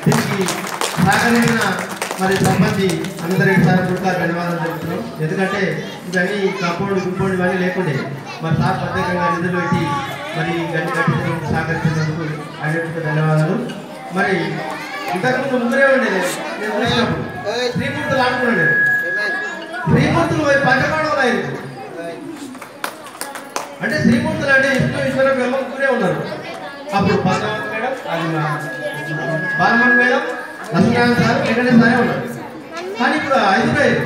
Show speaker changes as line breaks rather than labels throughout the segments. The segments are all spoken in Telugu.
దీనికి సహకరించిన మరి సంబంధి అందరికీ సార్ కూడా ధన్యవాదాలు చెప్తున్నాం. ఎందుకంటే ఇవన్నీ కంపౌండ్ ఇవన్నీ లేకుండే మరి సార్ ప్రత్యేకంగా నిధులు పెట్టి మరి గట్టి కట్టించడానికి సహకరించినందుకు ఆయనకు ధన్యవాదాలు. మరి ఇంతకుముందు ముగ్గురే ఉండేది నేను చూసినప్పుడు శ్రీమూర్తులు ఆడుకున్నాడు. శ్రీమూర్తులు పంచపాండవులు అయ్యారు. అంటే శ్రీమూర్తులు అంటే విష్ణు ఈశ్వర బ్రహ్మ ముగ్గురే ఉన్నారు. అప్పుడు పద్మావతి మేడం, అది బాలమణి మేడం, లక్ష్మీనారాయణ సార్, వెంకటేశ్వర సారే ఉన్నారు. కానీ ఇప్పుడు 5 అయ్యారు.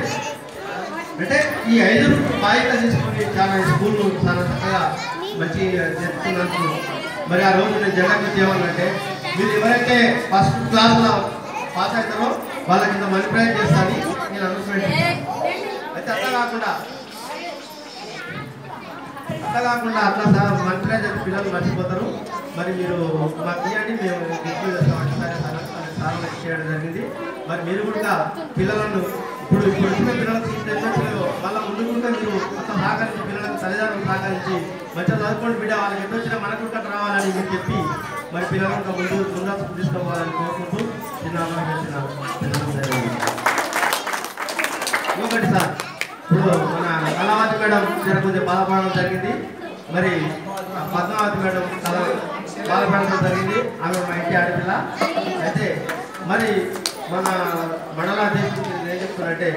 అంటే ఈ 5 బాధ్యత తీసుకొని చాలా స్కూళ్ళు చాలా చక్కగా మంచి చెప్తున్నందుకు మరి ఆ రోజు నేను జగన్ చేయవాలంటే మీరు ఎవరైతే ఫస్ట్ క్లాస్లో పాస్ అవుతారో వాళ్ళకి ఇంత మనీ ప్రైజ్ చేస్తాను నేను అనౌన్స్మెంట్. అయితే అట్లా కాకుండా అట్లా సార్ మనీ ప్రైజ్ అయితే పిల్లలు మర్చిపోతారు. మరి మీరు మాకు ఇవ్వండి, మేము ఎక్కువ చేస్తామంటే సరే సార్ చేయడం జరిగింది. మరి మీరు కూడా పిల్లలను ఇప్పుడు వచ్చిన పిల్లలకు మళ్ళీ ముందు కూడా మీరు అంత సహకరించి పిల్లలకు తల్లిదండ్రులు సహకరించి మంచిగా చదువుకోండి బిడ్డ, వాళ్ళకి ఎంత వచ్చినా మనకు కూడా రావాలని మీరు చెప్పి మరి పిల్లలకు ముందు తీసుకోవాలని కోరుకుంటూ ఇంకొకటి సార్, ఇప్పుడు మన కళావతి మేడం కొద్దిగా బాధపడడం జరిగింది. మరి పద్మావతి మేడం బాధపడడం జరిగింది. ఆమె మా ఇంటి ఆడపిల్ల. అయితే మరి మన మండలాధ్యక్షుడు ఏం చెప్తున్నారంటే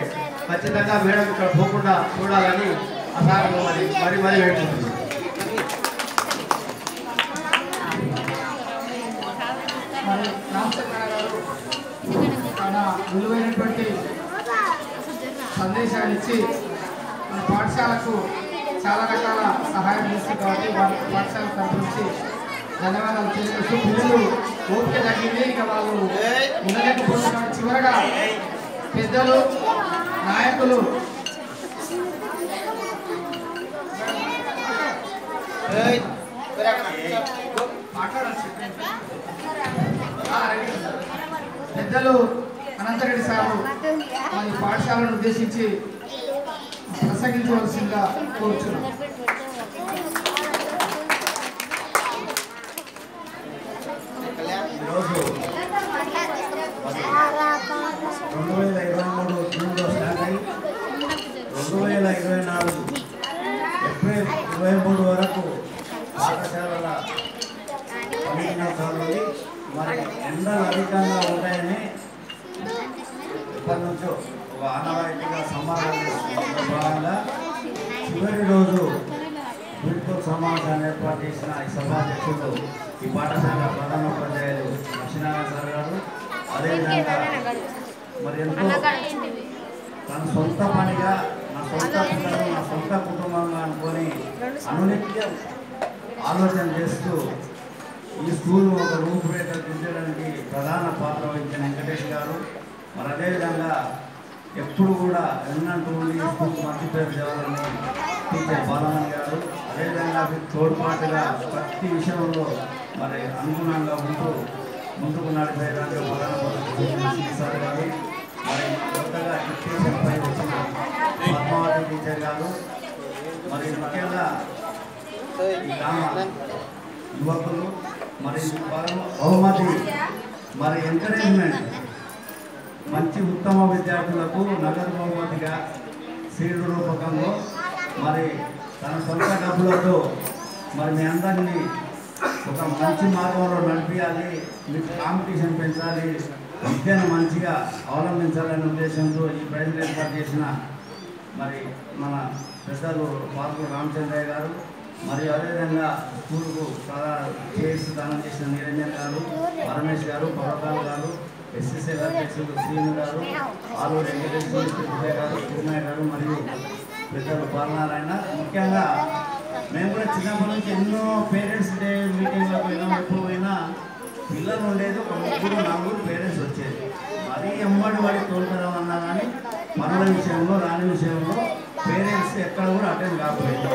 ఖచ్చితంగా మేడం ఇక్కడ పోకుండా చూడాలని అసారం మరి వేడుకుంటుంది.
తన విలువైనటువంటి సందేశాన్ని ఇచ్చి మన పాఠశాలకు చాలా రకాల సహాయం చేస్తుంది కాబట్టి వాళ్ళ పాఠశాల తరఫు నుంచి ధన్యవాదాలు తెలియజేస్తూ పిల్లలు ఓపిక తగ్గింది. ఇక వాళ్ళు ఉండలేకపోతున్నారు. చివరగా పెద్దలు నాయకులు పెద్దలు అనంతరెడ్డి సారు మన పాఠశాలను ఉద్దేశించి ప్రసంగించవలసిందిగా కోరుచున్నాం.
ఈరోజు 2023 జూన్లో స్టార్ట్ అయ్యి 2024 ఏప్రిల్ 23 వరకు పాఠశాలల పనిదినోత్సవాలు మరి ఎండలు అధికంగా ఉంటాయని ఇప్పటి నుంచో ఒక ఆనవాయితీగా సంబరాలు చేస్తున్న భాగంగా చివరి రోజు వీడ్కోలు సమావేశాన్ని ఏర్పాటు చేసిన ఈ సభాధ్యక్షుడు ఈ పాఠశాల ప్రధానోపాధ్యాయులు లక్ష్మీనారాయణ సార్ గారు, అదేవిధంగా మరి ఎంతో తన సొంత పనిగా నా సొంత పిల్లలు నా సొంత కుటుంబంగా అనుకొని అనునిత్యం ఆలోచన చేస్తూ ఈ స్కూల్ ఒక రూపురేఖ దిద్దడానికి ప్రధాన పాత్ర వహించిన వెంకటేష్ గారు, మరి అదేవిధంగా ఎప్పుడు కూడా ఎన్నంటూ ఉండి స్కూల్ మంచి పేరు తేవాలని టీచర్ బాలమణి గారు, అదేవిధంగా తోడ్పాటుగా ప్రతి విషయంలో మరి అనుగుణంగా ఉంటూ ముందుకు నడిపేదానికి ప్రధాన సార్ గారు, మరి కొత్తగా డిప్యూషన్పై వచ్చిన పద్మావతి టీచర్ గారు, మరి ముఖ్యంగా ఈ గ్రామ యువకులు మరి బహుమతి మరి ఎంకరేజ్మెంట్ మంచి ఉత్తమ విద్యార్థులకు నగదు బహుమతిగా సీడు రూపకంలో మరి తన సొంత డబ్బులతో మరి మీ అందరినీ ఒక మంచి మార్గంలో నడిపించాలి, మీకు కాంపిటీషన్ పెంచాలి, విద్యను మంచిగా అవలంబించాలనే ఉద్దేశంతో ఈ ప్రైజ్ ఏర్పాటు చేసిన మరి మన పెద్దలు పార్కుల రామచంద్రయ్య గారు, మరియు అదేవిధంగా స్కూల్కు చాలా కేసు దానం చేసిన నిరంజన్ గారు, పరమేష్ గారు, పర్వతాల్ గారు, ఎస్ఎస్ఎల్ అధ్యక్షులు శ్రీను గారు, ఆలూరు వెంకటేశ్వర గారు, చిన్నయ్య గారు మరియు పెద్దలు బాలనారాయణ. ముఖ్యంగా మేము కూడా చిన్నప్పటి నుంచి ఎన్నో పేరెంట్స్ డే మీటింగ్లకు పోయినా ఎప్పుడు పోయినా పిల్లలు ఉండేది ఒక 3-4 పేరెంట్స్ వచ్చేది. మరీ ఎమ్మడి వాడి తోలుకరం అన్నా కానీ పనుల విషయంలో రాని విషయంలో పేరెంట్స్ ఎక్కడ కూడా అటెండ్ కాకపోయింది.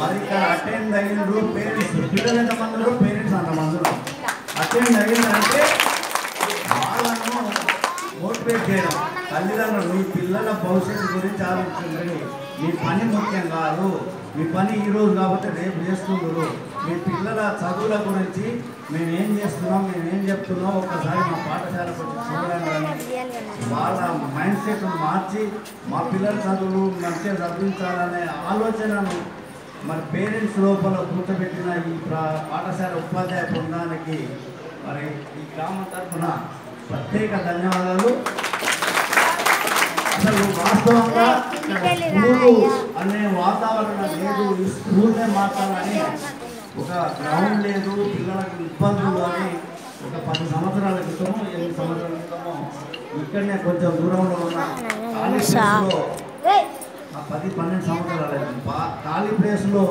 మరి ఇక్కడ అటెండ్ అయినరు పేరెంట్స్, పిల్లలు ఎంతమంది పేరెంట్స్ అంతమంది అటెండ్ అయ్యిందంటే వాళ్ళను మోటివేట్ చేయడం, తల్లిదండ్రులు మీ పిల్లల భవిష్యత్తు గురించి ఆలోచించండి, మీ పని ముఖ్యం కాదు, మీ పని ఈరోజు కాబట్టి రేపు చేస్తున్నారు, మీ పిల్లల చదువుల గురించి మేమేం చేస్తున్నాం మేమేం చెప్తున్నాం ఒక్కసారి మా పాఠశాల పాఠశాలకు వచ్చి చూడడం కానీ వాళ్ళ మైండ్ సెట్ను మార్చి మా పిల్లల చదువులు మంచిగా చదివించాలనే ఆలోచనను మరి పేరెంట్స్ లోపల కూర్చోబెట్టిన ఈ పాఠశాల ఉపాధ్యాయ బృందానికి మరి ఈ గ్రామం తరఫున ప్రత్యేక ధన్యవాదాలు. అసలు వాస్తవంగా స్కూలు అనే వాతావరణం లేదు, ఈ స్కూల్నే మార్చాలని ఒక గ్రౌండ్ లేదు, పిల్లలకు ఇబ్బందులు అని ఒక 10 సంవత్సరాల క్రితము 8 సంవత్సరాల క్రితము ఇక్కడనే కొంచెం దూరంలో ఉన్న ఖాళీ ప్లేస్లో 10-12 సంవత్సరాలు ఖాళీ ప్లేస్లో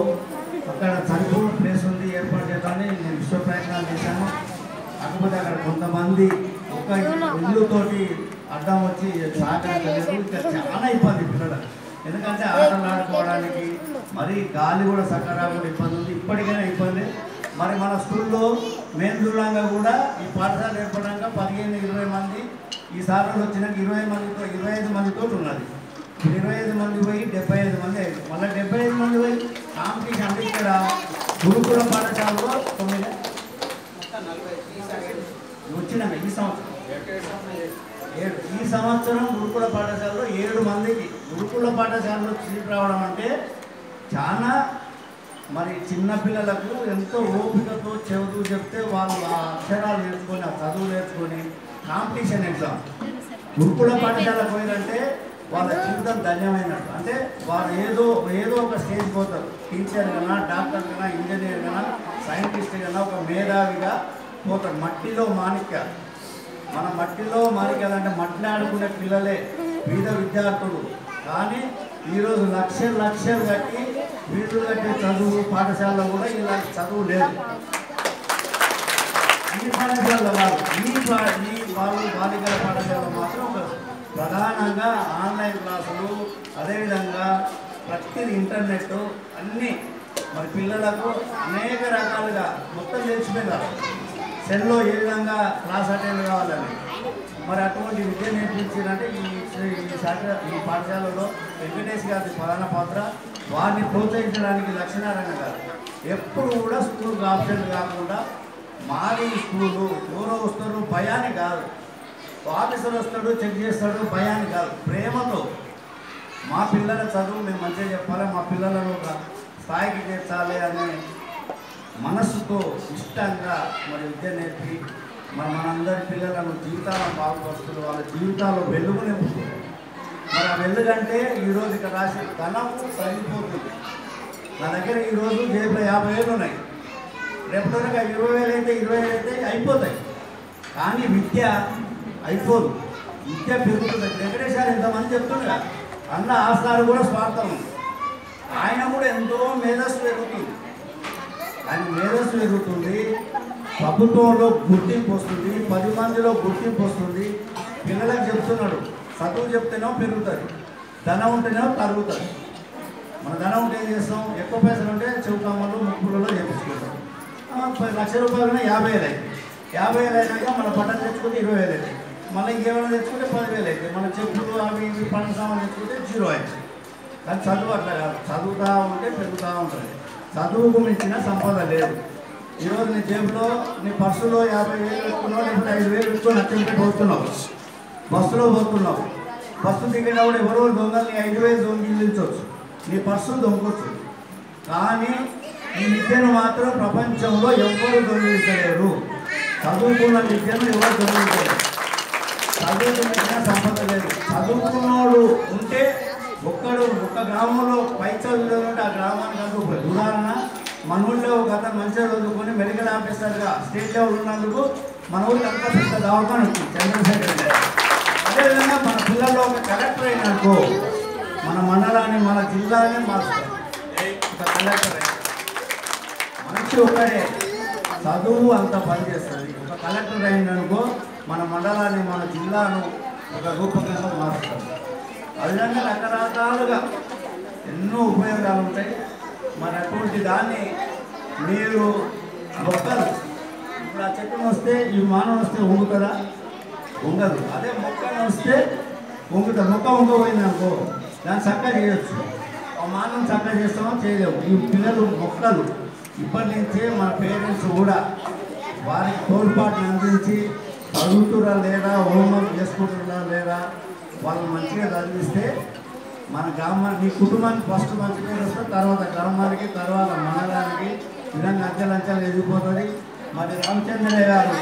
అక్కడ సరిపోయిన ప్లేస్ ఉంది ఏర్పాటు చేయాలని నేను విశ్వ ప్రయత్నాలు చేశాను. కాకపోతే అక్కడ కొంతమంది ఒక ఇల్లుతోటి అడ్డం వచ్చి సహకరించలేదు. ఇంకా చాలా ఇబ్బంది పిల్లలకు, ఎందుకంటే ఆటలు ఆడుకోవడానికి మరి గాలి కూడా సక్కగా కూడా ఇబ్బంది ఉంది, ఇప్పటికైనా ఇబ్బంది. మరి మన స్కూల్లో మెయిన్ దూరంగా కూడా ఈ పాఠశాల ఏర్పడాక 15-20 మంది, ఈ సార్లు వచ్చినాక 25 మందితో ఉన్నది. 25 మంది పోయి 75 మంది అయింది. మళ్ళీ 75 మంది పోయి కాంపిటీషన్ అంటే ఇక్కడ గురుకుల పాఠశాలలో 9 వచ్చినాక ఈ సంవత్సరం గురుకుల పాఠశాలలో 7 మందికి గురుకుల పాఠశాలలో సీట్ రావడం అంటే చాలా మరి చిన్నపిల్లలకు ఎంతో ఓపికతో చదువు చెప్తే వాళ్ళు ఆ అక్షరాలు నేర్చుకొని ఆ చదువు నేర్చుకొని కాంపిటీషన్ ఎగ్జామ్ గురుకుల పాఠశాల పోయిందంటే వాళ్ళ జీవితం ధన్యమైనట్టు. అంటే వాళ్ళు ఏదో ఒక స్టేజ్ పోతారు, టీచర్ కన్నా, డాక్టర్ కన్నా, ఇంజనీర్ కన్నా, సైంటిస్ట్ కన్నా ఒక మేధావిగా పోతారు. మట్టిలో మాణిక్యాలు, మన మట్టిలో మాణిక్యాలంటే మట్టిని ఆడుకునే పిల్లలే పేద విద్యార్థులు. కానీ ఈరోజు లక్షలు కట్టి వీధులు కట్టే చదువు పాఠశాలలో కూడా ఇలాంటి చదువు లేదు. ఈ పాఠశాలలో కాదు, ఈ వాళ్ళు బాలికల పాఠశాలలో మాత్రం ఒక ప్రధానంగా ఆన్లైన్ క్లాసులు, అదేవిధంగా ప్రతిదీ ఇంటర్నెట్ అన్నీ మరి పిల్లలకు అనేక రకాలుగా మొత్తం తెలిసిపోయినారు. సెల్లో ఏ విధంగా క్లాస్ అటెండ్ కావాలని మరి అటువంటి విద్య నేర్పించారంటే ఈ పాఠశాలలో వెంకటేష్ గారి ప్రధాన పాత్ర. వారిని ప్రోత్సహించడానికి లక్ష్మీనారాయణ గారు ఎప్పుడు కూడా స్కూల్కి ఆబ్సెంట్ కాకుండా మాది స్కూలు ఎవరో వస్తారు భయాన్ని కాదు, ఆఫీసర్ వస్తాడు చెక్ చేస్తాడు భయాన్ని కాదు, ప్రేమతో మా పిల్లల చదువు మేము మంచిగా చెప్పాలి, మా పిల్లలను ఒక స్థాయికి చేర్చాలి అనే మనస్సుతో ఇష్టంగా మరి విద్య నేర్పి మరి మనందరి పిల్లలను జీవితాలను బాగుపరుస్తుంది, వాళ్ళ జీవితాల్లో వెలుగు నింపుతుంది. మరి ఆ వెలుగంటే ఈరోజు ఇక్కడ రాసి ధనం సరిపోతుంది. నా దగ్గర ఈరోజు జేబులో 50,000 ఉన్నాయి, రేపటికి 20,000 అయితే 20,000 అయితే అయిపోతాయి. కానీ విద్య అయిపోదు, విద్య పెరుగుతుంది. వెంకటేష్ గారు ఎంతమంది చెప్తుండగా అన్న ఆస్థాలు కూడా స్వార్థం ఉంది, ఆయన కూడా ఎంతో మేధస్సు పెరుగుతుంది. ఆయన మేధస్సు పెరుగుతుంది, ప్రభుత్వంలో గుర్తింపు వస్తుంది, 10 మందిలో గుర్తింపు వస్తుంది. పిల్లలకు చెప్తున్నాడు చదువు చెప్తేనేమో పెరుగుతుంది, ధనం ఉంటేనేమో తరుగుతుంది. మన ధనం ఉంటే ఏం చేస్తాం, ఎక్కువ పైసలు ఉంటే చెవుకమ్మలు ముక్కులలో చేపించుకుంటాం. 10 లక్షల రూపాయలు 50,000 అయితే 50,000 అయినాక మన బట్టలు తెచ్చుకుంటే 20,000 అయితే మళ్ళీ ఇంకేమైనా తెచ్చుకుంటే 10,000 అయితే మన చెప్పులు అవి ఇవి పండ్ల సామాన్ తెచ్చుకుంటే 0 అయితే. కానీ చదువు అట్లా కాదు, చదువుతూ ఉంటే పెరుగుతూ ఉంటుంది. చదువుకు మించిన సంపద లేదు. ఈరోజు నీ జేబులో నీ పర్సులో 50,000 పెట్టుకున్నావు, లేకపోతే 5,000 పెట్టుకొని అత్యంత పోతున్నావు, బస్సులో పోతున్నావు, బస్సు దిగేటప్పుడు ఎవరో దొంగలు నీ 5,000 దొంగిలించవచ్చు, నీ పర్సులు దొంగవచ్చు. కానీ ఈ విద్యను మాత్రం ప్రపంచంలో ఎవ్వరు దొంగిలించలేరు. చదువుకున్న విద్యను ఎవరు దొంగిలించలేరు. చదువుకున్న సంపద లేదు. చదువుకున్నోడు ఉంటే ఒక గ్రామంలో పై చదువులో ఉంటే ఆ గ్రామానికి అందుకు ఉదాహరణ మన ఊళ్ళో ఒక అతను మంచిగా చదువుకొని మెడికల్ ఆఫీసర్గా స్టేట్ లెవెల్ ఉన్నందుకు మన ఊరికి అంత పెద్ద దవాఖాన వచ్చింది చంద్రశేఖర్ గారు. అదేవిధంగా మన పిల్లల్లో ఒక కలెక్టర్ అయిననుకో మన మండలాన్ని మన జిల్లానే మారుస్తారు. ఒక కలెక్టర్ మనిషి ఒక్కడే చదువు అంత పనిచేస్తుంది. ఒక కలెక్టర్ అయిందనుకో మన మండలాన్ని మన జిల్లాను ఒక రూపకంగా మారుస్తారు. అదేవిధంగా రకరకాలుగా ఎన్నో ఉపయోగాలు ఉంటాయి. మరి అటువంటి దాన్ని మీరు మొక్కలు ఇప్పుడు ఆ చెట్టును వస్తే ఈ మానవ వస్తే వంగుతుందా? వంగదు. అదే మొక్కను వస్తే వంగుతుంది. మొక్క వంగపోయింది అనుకో దాన్ని చక్కగా చేయొచ్చు. ఆ మానవం చక్కగా చేస్తామో చేయలేము. ఈ పిల్లలు మొక్కలు ఇప్పటి నుంచే మన పేరెంట్స్ కూడా వారికి తోడ్పాటును అందించి చదువుతురా లేదా, హోంవర్క్ చేసుకుంటున్నా లేదా, వాళ్ళు మంచిగా చదివిస్తే మన గ్రామానికి, నీ కుటుంబానికి ఫస్ట్ మంచి పేరు వస్తుంది, తర్వాత గ్రామానికి, తర్వాత మండలానికి, విధంగా అంచెలంచెలు ఎదిగిపోతుంది. మరి రామచంద్రయ్య గారు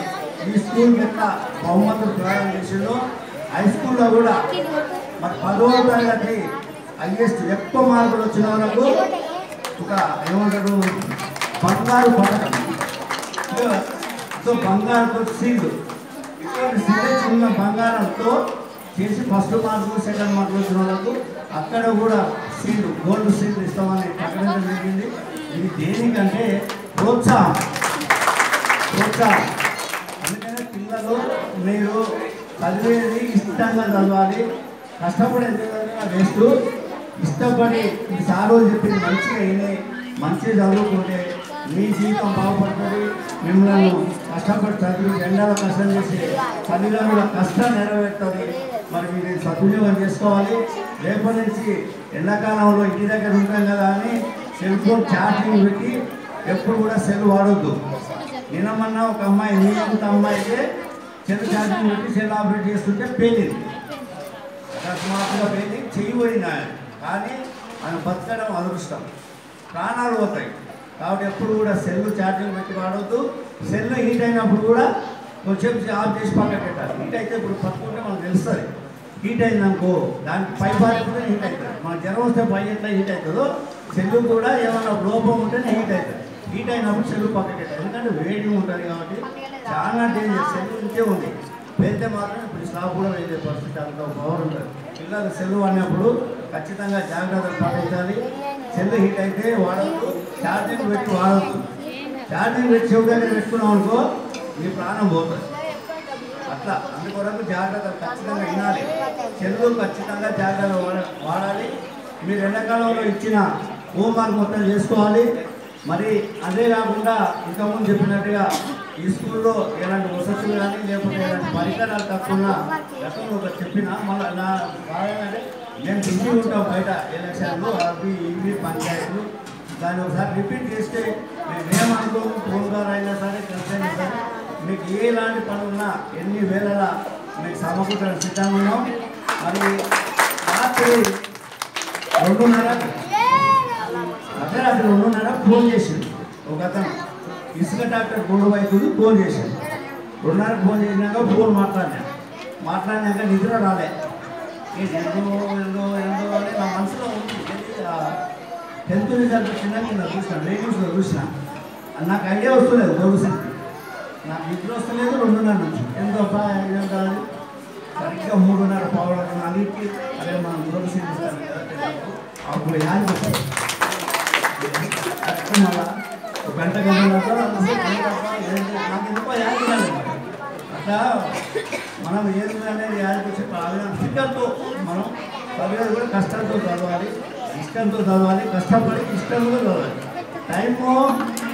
ఈ స్కూల్కి ఎట్లా బహుమతులు ప్రదానం చేసిందో హై స్కూల్లో కూడా మరి 10వ తరగతి హైయెస్ట్ ఎక్కువ మార్కులు వచ్చిన వాళ్ళకు ఒక ఏమంటారు బంగారు పథకం, సో బంగారుతో సీల్డ్, ఇటువంటి సీల్ చిన్న బంగారంతో చేసి ఫస్ట్ మార్కులు సెకండ్ మార్కులు వచ్చిన వాళ్ళకు అక్కడ కూడా సీల్డ్, గోల్డ్ సీల్డ్ ఇస్తామని ప్రకటించడం జరిగింది. ఇది దేనికంటే ప్రోత్సాహం. అందుకనే పిల్లలు మీరు చదివేది ఇష్టంగా చదవాలి, కష్టపడి ఎందుకంటే వేస్ట్, ఇష్టపడి సార్లు చెప్పింది మంచిగా అయినా మంచిగా చదువుకుంటే మీ జీవితం బాగుపడుతుంది. మిమ్మల్ని కష్టపడి చదివి ఎండలో కష్టం చేసి చదివిలో కూడా కష్టం నెరవేరుతుంది. మరి మీరు సద్వినియోగం చేసుకోవాలి. రేపటి నుంచి ఎండాకాలంలో ఇంటి దగ్గర ఉంటాం కదా అని సెల్ ఫోన్ ఛార్జింగ్ పెట్టి ఎప్పుడు కూడా సెల్ వాడొద్దు. నిన్నమన్నా ఒక అమ్మాయి, మీ అంత అమ్మాయికి సెల్ ఛార్జింగ్ పెట్టి సెల్ ఆపరేట్ చేస్తుంటే పేలింది, అకస్మాత్తుగా పేలి చేయబోయినా, కానీ ఆయన బతకడం అదృష్టం, ప్రాణాలు పోతాయి. కాబట్టి ఎప్పుడు కూడా సెల్ ఛార్జింగ్ పెట్టి వాడవద్దు. సెల్ హీట్ అయినప్పుడు కూడా కొంచెం ఆఫ్ చేసి పక్కన పెట్టాలి. హీట్ అయితే ఇప్పుడు పట్టుకుంటే మనకు తెలుస్తుంది. హీట్ అయిందనుకో దానికి పై పారిపోతే హీట్ అవుతుంది. మన జ్వరం వస్తే పై ఎట్లా హీట్ అవుతుందో సెల్ కూడా ఏమన్నా లోపం ఉంటేనే హీట్ అవుతుంది. హీట్ అయినప్పుడు సెల్ పక్కన పెట్టాలి, ఎందుకంటే వేడి ఉంటుంది కాబట్టి చాలా డేంజర్. సెల్ ఇంకే ఉంది, వెళ్తే మాత్రం ఇప్పుడు స్లాబ్ కూడా వెళ్ళే పరిస్థితి, అంత పవర్ ఉంటుంది. పిల్లలు సెల్ వాడినప్పుడు ఖచ్చితంగా జాగ్రత్తలు పాటించాలి. సెల్ హీట్ అయితే వాడద్దు, ఛార్జింగ్ పెట్టి వాడద్దు. ఛార్జింగ్ పెట్టి చెవు దగ్గర పెట్టుకున్నాం అనుకో మీ ప్రాణం పోతుంది. అట్లా అందుకొరకు జాగ్రత్తలు ఖచ్చితంగా వినాలి. సెల్లు ఖచ్చితంగా జాగ్రత్తలు వాడాలి. మీరు ఎండాకాలంలో ఇచ్చిన హోంవర్క్ మొత్తం చేసుకోవాలి. మరి అదే కాకుండా ఇంతకుముందు చెప్పినట్టుగా ఈ స్కూల్లో ఎలాంటి వసతులు కానీ లేకపోతే ఎలాంటి పరికరాలు తక్కువ గతంలో ఒక చెప్పిన మళ్ళీ నా బాగా నేను బిజీ ఉంటాం బయట ఎలక్షన్లు అవి ఇవి పంచాయతీలు, దాన్ని ఒకసారి రిపీట్ చేస్తే మేము ఏమనుకోము, ఫోన్ ద్వారా అయినా సరే కలిసి అయినా సరే మీకు ఎలాంటి పనులున్నా ఎన్ని వేళలా మీకు సమకూర్చడానికి సిద్ధంగా ఉన్నాం. మరి రాత్రి 2:30 అర్ధరాత్రి 2:30 ఫోన్ చేసిండు ఒక అతను, ఇసుక డాక్టర్ గోడు వైద్యుడు ఫోన్ చేశాడు. 2:30 ఫోన్ చేసినాక ఫోన్ మాట్లాడినాక నిద్ర రాలే. ఎందో అని నా మనసులో ఉంది. హెల్త్ రిజల్ట్ వచ్చిందని నేను చూసిన రేడియోస్లో చూసిన, నాకు ఐడియా వస్తలేదు గోడు శక్తి, నాకు నిద్ర వస్తలేదు. 2:30 నుంచి ఎంతో కాదు సరిగ్గా 3:30 పావులకు 4కి అదే మనం గోడు శక్తి అప్పుడు యాది వస్తుంది. మళ్ళా ఒక గంట నాకు ఎందుకో యాది కాదు. అట్లా మనం ఏది అనేది యాదికి వచ్చి ఫికర్తో మనం చదివేది కూడా కష్టంతో చదవాలి, ఇష్టంతో చదవాలి, కష్టపడి ఇష్టంతో చదవాలి. టైము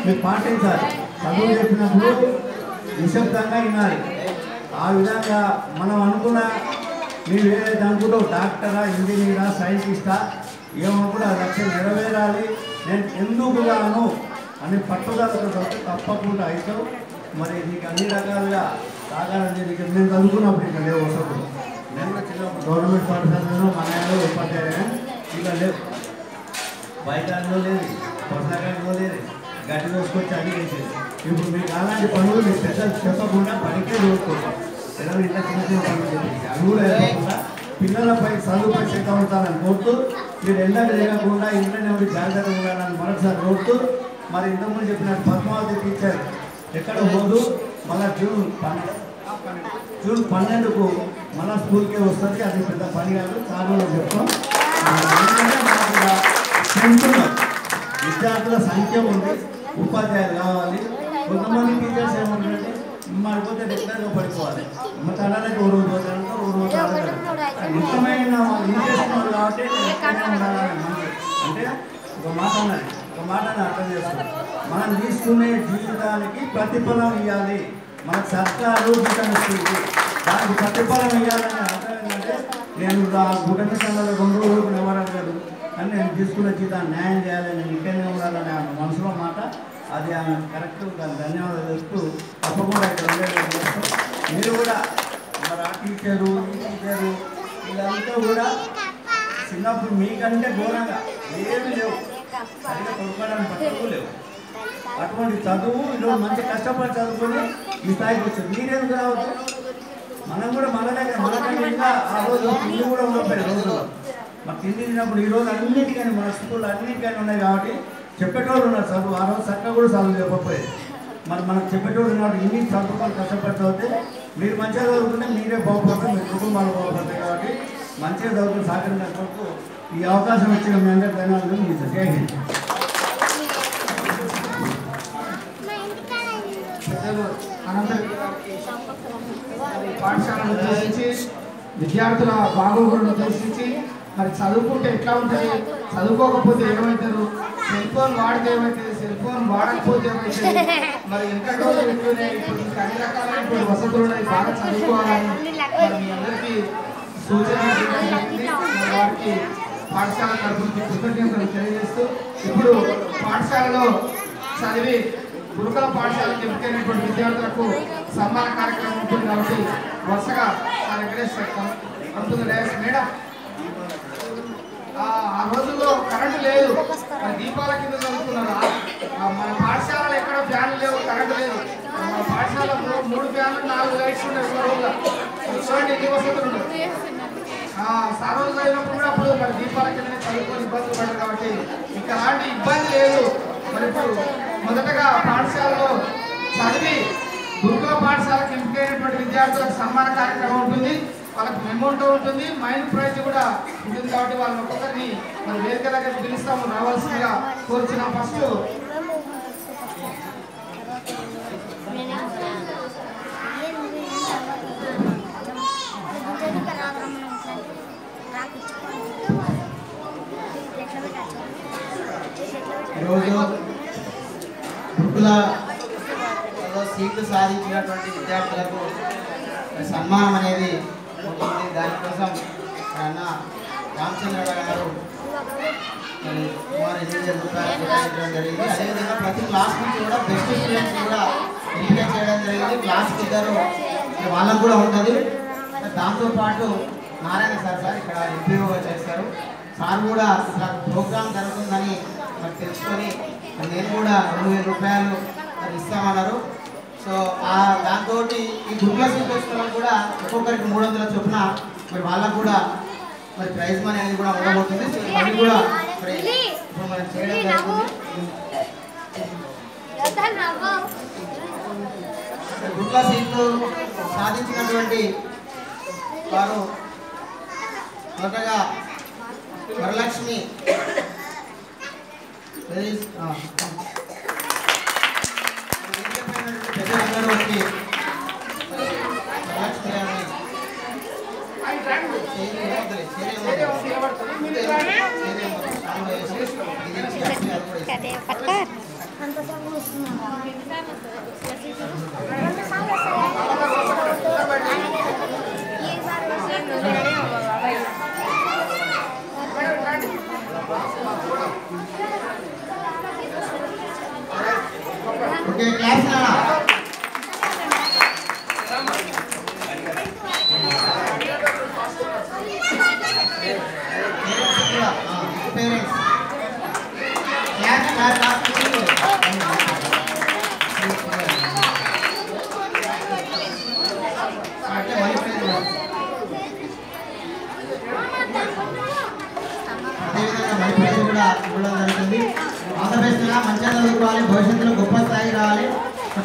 మీరు పాటించాలి. చదువు చెప్పినప్పుడు నిశ్శబ్దంగా వినాలి. ఆ విధంగా మనం అనుకున్న మీరు ఏదైతే అనుకుంటో డాక్టరా, ఇంజనీరా, సైంటిస్టా ఏమనుకుంటే ఆ లక్ష్యం నెరవేరాలి. నేను ఎందుకు గాను అని పట్టుదలతో తప్పకుండా అవుతావు. మరి నీకు అన్ని రకాలుగా సాగాలని నీకు నేను చదువుకున్నప్పుడు ఇంకా లేవు వసతులు. నేను కూడా చిన్నప్పుడు గవర్నమెంట్ పాఠశాలలో మన ఉపాధ్యాయులు ఇంకా లేవు, బయటలో లేదు, పుస్తకాల్లో లేదు, గడ్డి కోసుకొచ్చి అన్ని వేసేది. ఇప్పుడు మీకు అలాంటి పనులు మీకు పెద్దలు చెప్పకుండా పనికే చూసుకుంటాం. పిల్లలు ఇంత చిన్న చిన్న పనులు చెప్పేసి అవి కూడా లేకుండా పిల్లలపై చదువుపై శ్రద్ధ ఉంటారని కోరుతూ, మీరు ఎండకు లేకుండా ఇంట్లోనే ఉండి జాగ్రత్తగా ఉండాలని మరొకసారి కోరుతూ, మరి ఇంతకుముందు చెప్పినట్టు పద్మావతి టీచర్ ఎక్కడ పోదు, మళ్ళీ జూన్ 12కు మళ్ళీ స్కూల్కే వస్తుంది. అది పెద్ద పని కాదు, చాలా చెప్తాం. విద్యార్థుల సంఖ్య ఉంది, ఉపాధ్యాయులు కావాలి. కొంతమంది టీచర్స్ ఏమంటారంటే మరిపోతే రెగ్యులర్గా పడుకోవాలి, మా తల్లాలకి ఓ రోజు పోతారంటే ఓ రోజు నిజమైన ఇంట్రెస్ట్ ఉంది కాబట్టి అంటే ఒక మాటని అర్థం చేసుకోవాలి. మనం తీసుకునే జీవితానికి ప్రతిఫలం ఇవ్వాలి. మన సర్కారు జీతం ఇస్తుంది, దానికి ప్రతిఫలం ఇవ్వాలని అర్థం ఏంటంటే నేను గుడ్డ సంఘాలు 2 రోజులకు ఎవరు కాదు, కానీ నేను తీసుకున్న జీతాన్ని న్యాయం చేయాలి, నేను ఇంటనే ఉండాలని ఆమె మనసులో మాట. అది ఆమె కరెక్ట్. దాన్ని ధన్యవాదాలు చెప్తూ తప్పకుండా ఇక్కడ మీరు కూడా మరి ఆ టీచరు ఈ టీచరు వీళ్ళంతా కూడా చిన్నప్పుడు మీకంటే ఘోరంగా ఏమీ లేవు, సరిగ్గా కొనుక్కోవడానికి పట్టుకు లేవు. అటువంటి చదువు ఈరోజు మంచి కష్టపడి చదువుకొని ఈ స్థాయికి వచ్చారు. మీరెందుకు రావచ్చు? మనం కూడా మనకంటే ఇంకా ఆ రోజు తిండి కూడా ఉండకపోయాయి రోజుల్లో. మాకు తిండి తిన్నప్పుడు ఈరోజు అన్నిటికని మన స్కూల్లో అన్నిటికని ఉన్నాయి కాబట్టి చెప్పేటోళ్ళు ఉన్నారు చదువు. ఆ రోజు చక్కగా కూడా చదువు చెప్పకపోయేది. మనకు చెప్పేటోళ్ళు ఉన్నప్పుడు ఇన్ని చదువుకొని కష్టపడి చదివితే మీరు మంచిగా చదువుకుంటే మీరే బాగుపడతారు, మీ కుటుంబాలు బాగుపడతాయి. కాబట్టి మంచిగా చదువుకుని సహకరించిన కొరకు ఈ అవకాశం ఇచ్చిన మీ అందరి ధన్యవాదాలు. మీకు జై హింద్.
పాఠశాలను ఉద్దేశించి విద్యార్థుల బాగోగులను ఉద్దేశించి మరి చదువుకుంటే ఎట్లా ఉంటుంది, చదువుకోకపోతే ఏమవుతారు, సెల్ ఫోన్ వాడితే ఏమవుతుంది, సెల్ ఫోన్ వాడకపోతే ఏమవుతుంది, మరి ఎంత రోజులు వింటూనే ఇప్పుడు ఇంకా అన్ని రకాలైన వసతులు ఉన్నాయి, బాగా చదువుకోవాలని మరి మీ అందరికీ సూచన వారికి పాఠశాల తరఫు నుంచి కృతజ్ఞతలు తెలియజేస్తూ ఇప్పుడు పాఠశాలలో చదివి గురుకుల పాఠశాలకు ఎంపికైనటువంటి విద్యార్థులకు సన్మాన కార్యక్రమం ఉంటుంది కాబట్టి వరుసగా వెంకటేష్ ఉంటుంది. మేడం ఆ రోజుల్లో కరెంటు లేదు, మరి దీపాల కింద చదువుతున్నారు. మన పాఠశాలలో ఎక్కడ ఫ్యాన్లు లేవు, కరెంటు లేదు. మన పాఠశాల 3 ఫ్యాన్లు 4 లైట్స్ ఉన్నాయి రోజుల్లో. చూడండి ఎన్ని వసతులు ఉన్నాయి. సర్వలు చదివినప్పుడు కూడా అప్పుడు మరి దీపాల కిందనే చదువుకొని ఇబ్బందులు పడ్డారు కాబట్టి ఇంకా అలాంటి ఇబ్బంది లేదు. మరి ఇప్పుడు మొదటగా పాఠశాలలో చదివి గురుకుల పాఠశాలకు ఎంపికైనటువంటి విద్యార్థులకు సన్మాన కార్యక్రమం ఉంటుంది, వాళ్ళకి మెమోంటో ఉంటుంది, మైండ్ ప్రైజ్ కూడా ఉంటుంది. కాబట్టి వాళ్ళని ఒక్కొక్కరిని మరి వేదిక దగ్గర పిలుస్తాము, రావాల్సిందిగా కోరుచున్నాం. ఫస్ట్
ఈరోజు గురుకుల సీట్లు సాధించినటువంటి విద్యార్థులకు సన్మానం అనేది ఉంటుంది. దానికోసం అన్న రామచంద్రరావు గారు సుమారు 8,000 రూపాయలు కేటాయించడం జరిగింది. అదేవిధంగా ప్రతి క్లాస్ నుంచి కూడా బెస్ట్ స్టూడెంట్స్ కూడా ఎంపిక చేయడం జరిగింది. క్లాస్కి ఇద్దరు వాళ్ళకు కూడా ఉంటుంది. దాంతోపాటు నారాయణ సార్ ఇక్కడ ఎంపీఓ చేస్తారు. సార్ కూడా ఇట్లా ప్రోగ్రామ్ జరుగుతుందని మరి తెలుసుకొని నేను కూడా 2,000 రూపాయలు ఇస్తామన్నారు. సో దాంతో ఈ గురుకుల సీట్లు వచ్చిన కూడా ఒక్కొక్కరికి 300 చొప్పున మరి వాళ్ళకు కూడా మరి ప్రైజ్ మనీ అనేది కూడా ఉండబోతుంది. సో ఇవన్నీ కూడా మరి ఇప్పుడు మనం చేయడం జరుగుతుంది. గురుకుల సీట్లు సాధించినటువంటి వారు మొదటగా వరలక్ష్మి పెద్దలందరూ వచ్చి వరలక్ష్మి గారిని ఓకే క్లాస్ నానా పేరెంట్స్ క్లాస్ అంటే మళ్ళీ అదేవిధంగా మళ్ళీ ప్రైజ్ కూడా ఇవ్వడం జరుగుతుంది. ఆంధ్రప్రదేశ్గా మంచిగా చదువుకోవాలి, భవిష్యత్తులో గొప్ప స్థాయికి రావాలి,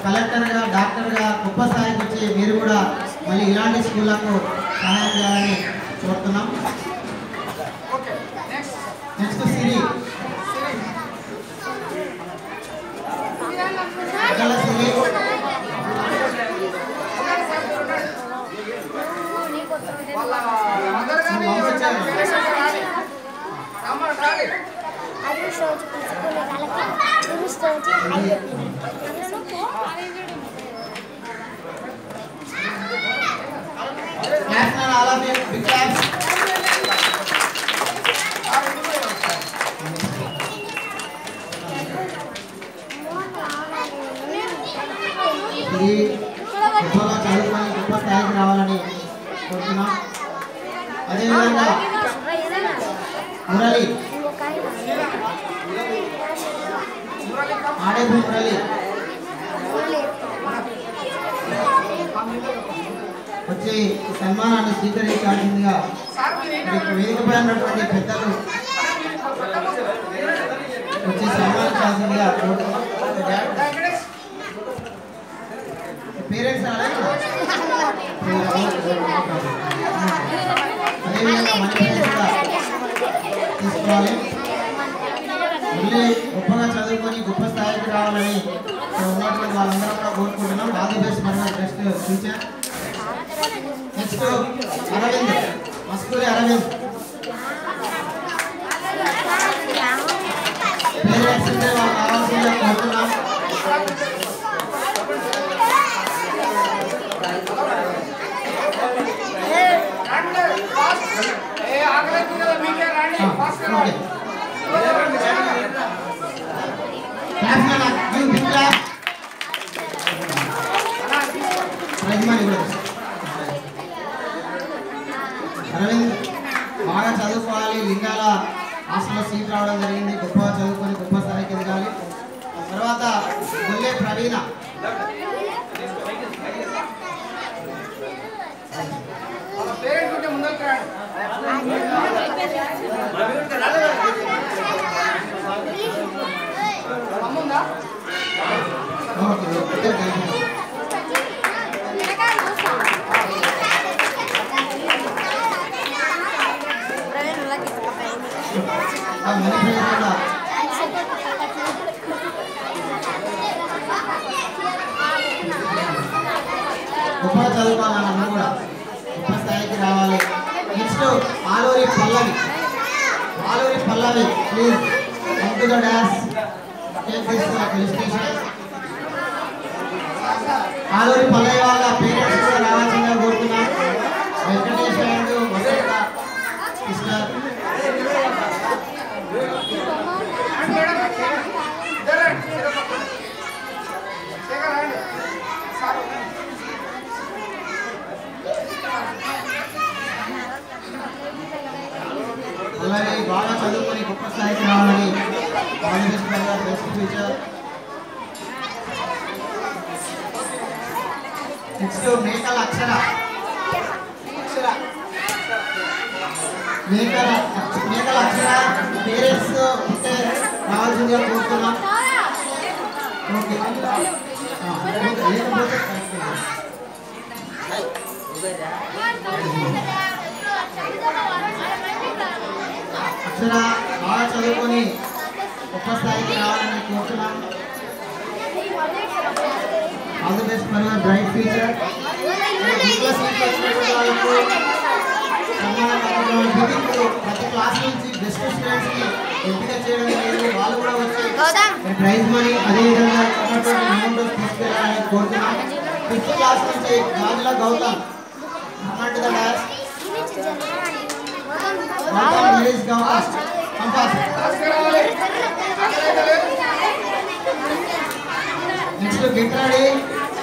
కలెక్టర్గా డాక్టర్గా గొప్ప స్థాయికి వచ్చి మీరు కూడా మళ్ళీ ఇలాంటి స్కూళ్ళకు సహాయం చేయాలని కోరుతున్నాం. నెక్స్ట్ సిరి గొప్పగా చదువుకొని గొప్ప
రావాలని కోరుతున్నాం. అదేవిధంగా మురళి ఆడేపు మురళి వచ్చి సన్మానాన్ని స్వీకరించాల్సిందిగా వేదికపై ఉన్నటువంటి పెద్దలు వచ్చి సన్మానించాల్సిందిగా కోరుతున్నాం. పేరెంట్స్ అదేవిధంగా మన పేరెంట్స్ కూడా తీసుకోవాలి. మళ్ళీ గొప్పగా చదువుకొని గొప్ప స్థాయికి రావాలని ఉన్నటువంటి వాళ్ళందరూ కూడా కోరుకుంటున్నాం. ఆల్ ది బెస్ట్ మన best future. Next Aravind Maskuri Aravind parents ఉంటే వాళ్ళు కావాల్సిందిగా కోరుతున్నాం. అరవింద్ బాగా చదువుకోవాలి. లింగాల హాస్టల్లో సీట్ రావడం జరిగింది. గొప్పగా చదువుకొని గొప్ప స్థాయికి ఎదగాలి. తర్వాత గొల్లే ప్రవీణ గొప్పగా చదువుకోవాలి. అందరూ కూడా గొప్ప స్థాయికి రావాలి. Next Aluri Pallavi please come to the dais. Take this police station. Aluri Pallavi వాళ్ళ పేరెంట్స్ కూడా రావాల్సిందిగా కోరుతున్నాం. వెంకటేష్ అండ్ వసంత సిస్టర్ అలాగే బాగా చదువుకొని గొప్ప స్థాయికి రావాలని బెస్ట్ ఫ్యూచర్. నెక్స్ట్ మేకల అక్షర పేరెంట్స్ ఉంటే రావాల్సిందిగా కోరుతున్నాం. ఓకే లేకపోతే అక్షర బాగా చదువుకొని గొప్ప స్థాయికి రావాలని కోరుతున్నాం. All the best for your bright future. ప్రతి క్లాస్ నుంచి బెస్ట్ స్టూడెంట్స్ ని ఎంపిక చేయడం జరిగింది. వాళ్ళు కూడా వచ్చి ప్రైజ్ మనీ అదేవిధంగా అమౌంట్ తీసుకెళ్ళాలని కోరుతున్నాం. 5th క్లాస్ నుంచి గాజుల గౌతమ్ అన్నట్టు ద డాష్ నెక్స్ట్ గిట్రాడి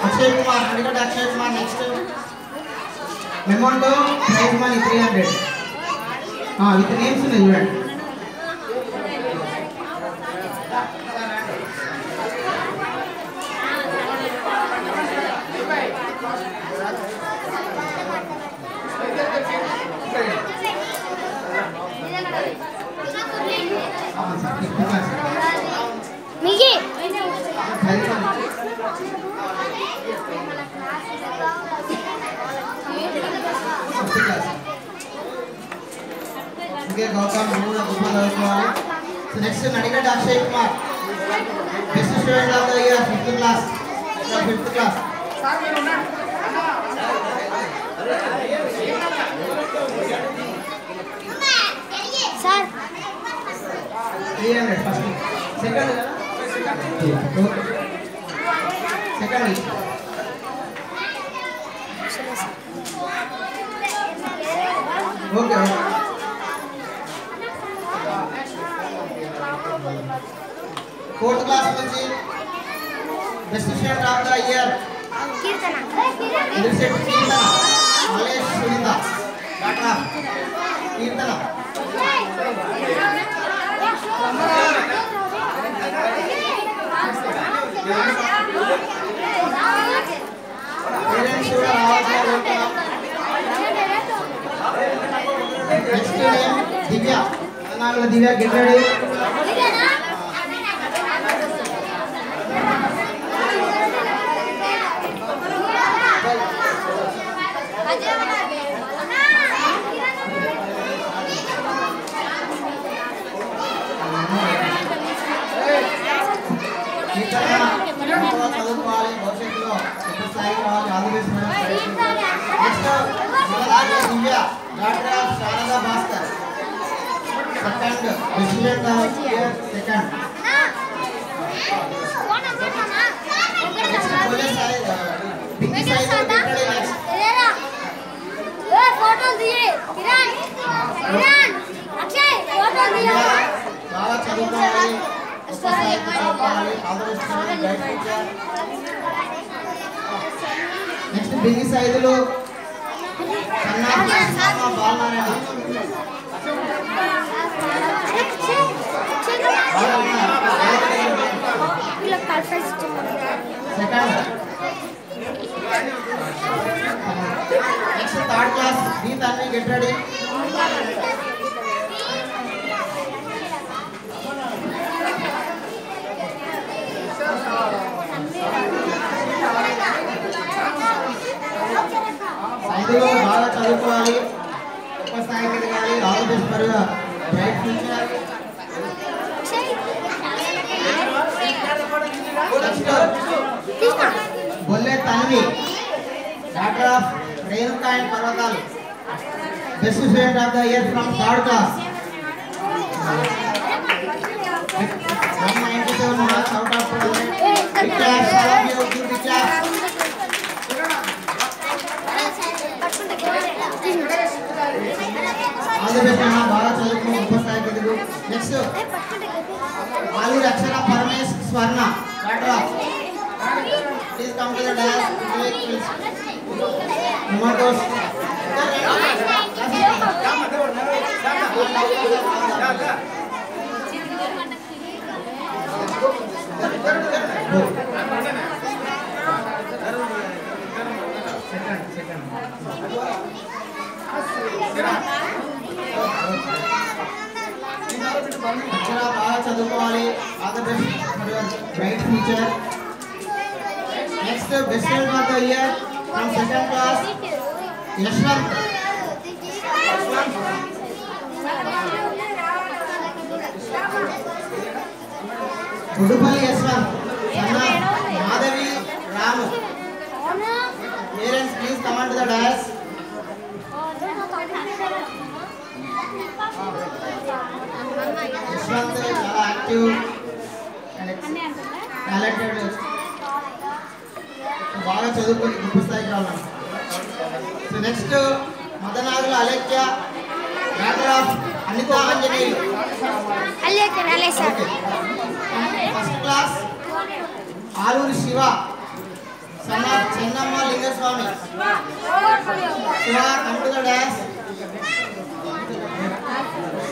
Akshay Kumar Adigadda Akshay Kumar. Next amount prize money 300 with names ఉన్నాయి చూడండి. ఓకే గౌతమ్ నువ్వు కూడా గొప్ప చదువుకోవాలి. So next Nadigadda Akshay Kumar best student of the year 5th class. Sir 300 first second okay 4th class నుంచి best student of the year Keerthana. Malesh Sunitha daughter Keerthana parents కూడా రావాల్సిన నెక్స్ట్ నేమ్ దివ్య నాలుగు దివ్య గెట్ రెడీ చదువుకోవాలి భవిష్యత్తులో స్థాయికి రావాలి Andhra Pradesh next Divya doctor of Sharada Bhaskar second president of year second బాగా చదువుకోవాలి next busy Saidulu Balanarayana second next third class B Tanvi get ready సైదులో బాగా చదువుకోవాలి గొప్ప స్థాయికి ఎదగాలి all the best for your bright future బొల్లే Tanvi doctor of Renuka and పర్వతాలు best student of the year from third class 197 marks out of 100. Big claps, all of you, give big claps. All the best, Anna. బాగా చదువుకో గొప్ప స్థాయికి ఎదుగు. Next Aluri Akshara Paramesh Swarna daughter please come to the dais మొమాటోస్ అక్షర బాగా చదువుకోవాలి all the best for your bright future next best student of the year from second class Yashwanth Gudupalli Yashwanth Madhavi Ramu parents please come to the dais Yashwanth చాలా యాక్టివ్ అండ్ టాలెంటెడ్ బాగా చదువుకొని గొప్ప స్థాయికి రావాలి so next Madanagula Alekhya daughter of Anitha Anjaneyulu first class Aluri Shiva son of Chennamma Lingaswamy Shiva come to the dais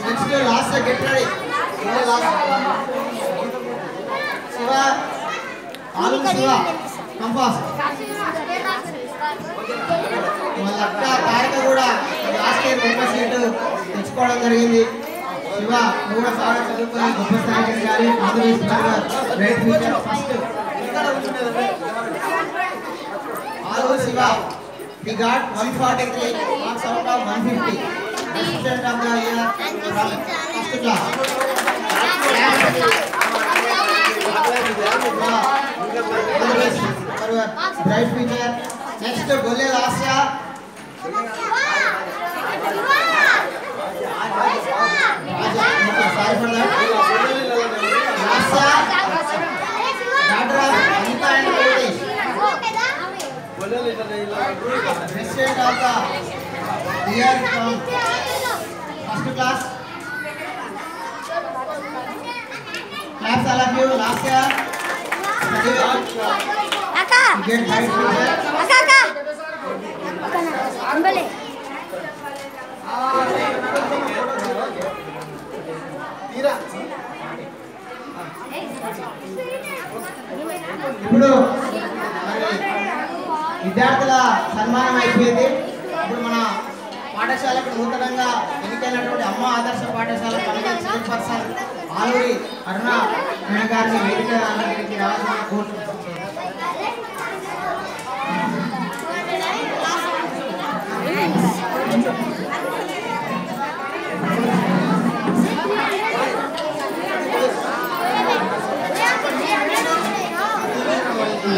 next lost get ready Shiva Aluri Shiva compass వాళ్ళ అక్క తారక కూడా లాస్ట్ ఇయర్ గొప్ప సీటు తెచ్చుకోవడం జరిగింది శివ నువ్వు కూడా బాగా చదువుకొని గొప్ప స్థాయికి ఎదగాలి Andhra Pradesh great future first Aluri Shiva he got 143 marks out of 150 student of the year from first class for your bright future next Gole Lasya sorry for that Lasya daughter of Anita and Venkatesh president of the year from first class claps all of you Lasya study well get bright future ఇప్పుడు విద్యార్థుల సన్మానం అయిపోయింది. ఇప్పుడు మన పాఠశాలకు నూతనంగా ఎన్నికైనటువంటి అమ్మ ఆదర్శ పాఠశాల కమిటీ చైర్పర్సన్ ఆలూరి అరుణ మేడం గారిని వేదిక అలంకరించి రావాలని కోరుతున్నాను.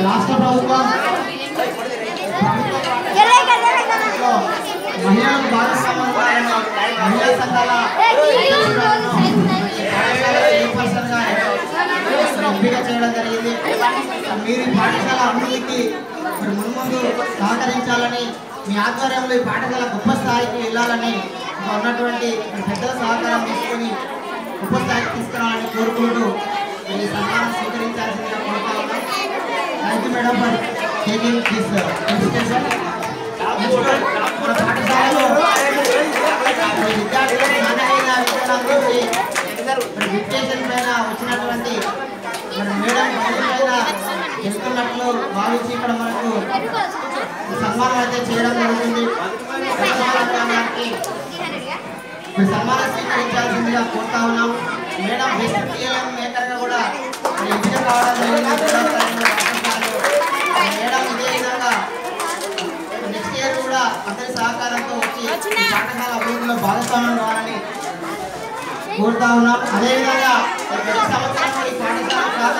రాష్ట్ర ప్రభుత్వం మహిళలకు భాగస్వామ్యంగా మహిళా సంఘాల ఎంపిక చేయడం జరిగింది. మీరు ఈ పాఠశాల అభివృద్ధికి మరి మున్ముందు సహకరించాలని, మీ ఆధ్వర్యంలో ఈ పాఠశాల గొప్ప స్థాయికి వెళ్ళాలని ఉన్నటువంటి పెద్దల సహకారం తీసుకొని గొప్ప స్థాయికి తీసుకురావాలని కోరుకుంటూ ఈ సన్మానం స్వీకరించాల్సిందిగా కోరుతా ఉన్నాం. Thank you madam for taking this invitation. మన పాఠశాలలో విద్యార్థులకు నాణ్యమైన విధానం గురించి డిక్టేషన్ పైన వచ్చినటువంటి మరి మేడం పైన చెప్తున్నట్లు భావించి ఇక్కడ మనకు సన్మానం అయితే చేయడం జరుగుతుంది. సన్మానం స్వీకరించాల్సిందిగా కోరుతా ఉన్నాం. మేడం బెస్ట్ టీఎల్ఎం మేకర్గా కూడా ఎంపిక కావడం జరిగింది. మేడం ఇదే విధంగా నెక్స్ట్ ఇయర్ కూడా అందరి సహకారంతో వచ్చి పాఠశాల అభివృద్ధిలో భాగస్వామ్యం కావాలని కోరుతా ఉన్నాం. అదేవిధంగా ప్రతి సంవత్సరం ఈ పాఠశాల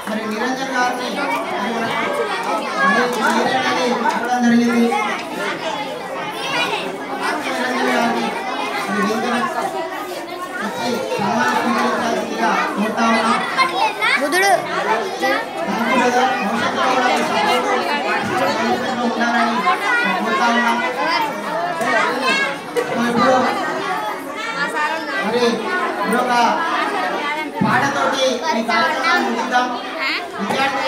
మరి నిరంజన్ గారిని ఇవ్వడం జరిగింది. నిరంజన్ గారిని వచ్చి సన్మానం స్వీకరించాల్సిందిగా కోరుతా ఉన్నాం. ఉన్నారని కోరుతా ఉన్నాం. ఇప్పుడు మరి ఒక పాటతోటి ఈ కార్యక్రమాన్ని ముగిద్దాం.
విద్యార్థి